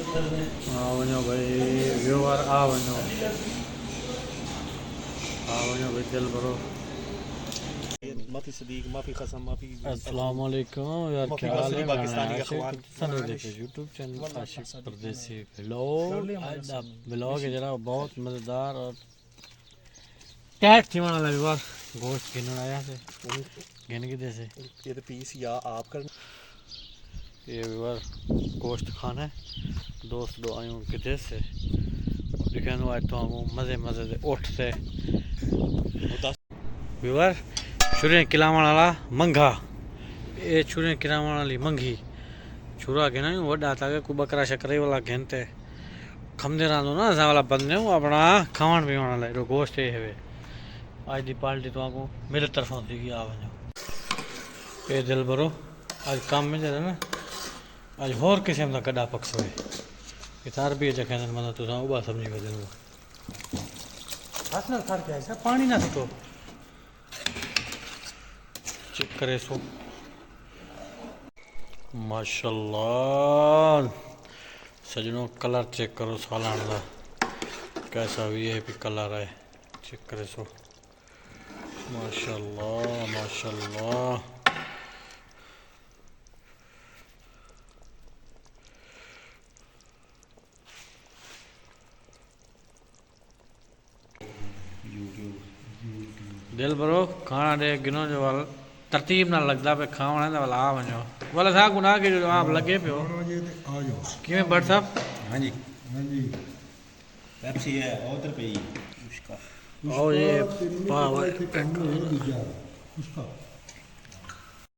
हाँ वञो भाई व्यूअर आ वञो भाई दिल भरो। माफी सदीक, माफी कसम, माफी अस्सलाम वालेकुम यार, माफी क्या हाल है? बरसरी पाकिस्तानी का आशिक अखवान सनी देखे यूट्यूब चैनल आशिक परदेसी व्लॉग। आज दा व्लॉग है जरा बहुत मज़ेदार और टैग थी वाला व्यूअर। गोश्त गिनन आया से गिन के दे से ये तो पीस या आप कर ये व्यूअर गोश्त खाना है। दोस्त दो आयूं किते से दिखानो आज तो हम मज़े मज़े से उठ से व्यूअर छुरे खिलावण वाला मंघा, ये छुरे खिलावण वाली मंघी छुरा गिना वड्डा था को बकरा शकरे वाला घेनते खमदे रहंदो ना असां वाला बंदे हूं अपना खावण पीवण लाइ एॾो गोश्त ये है। आज दी पार्टी तो आपको मेरे तरफों थी आ वञो। ये दिल भरो आज काम में जरा ना आज होर किस्म का कड़ा पक्ष हुए इतार भी जखे मतलब तुसा उबा समझी वजन हाथ ना खड़ के ऐसा पानी ना तो चेक करे सो माशाल्लाह सजनों कलर चेक करो सालान का कैसा वीआईपी कलर है चेक करे सो माशाल्लाह माशाल्लाह। दिल भरो खाना दे गिनो जो वाल तरतीब ना लगता पे खावण है वाला आ वञो वाला था गुनाह के जो आप लगे पियो किवें बट साहब। हाँ जी पेप्सी है और उधर पे उसका और ये पाव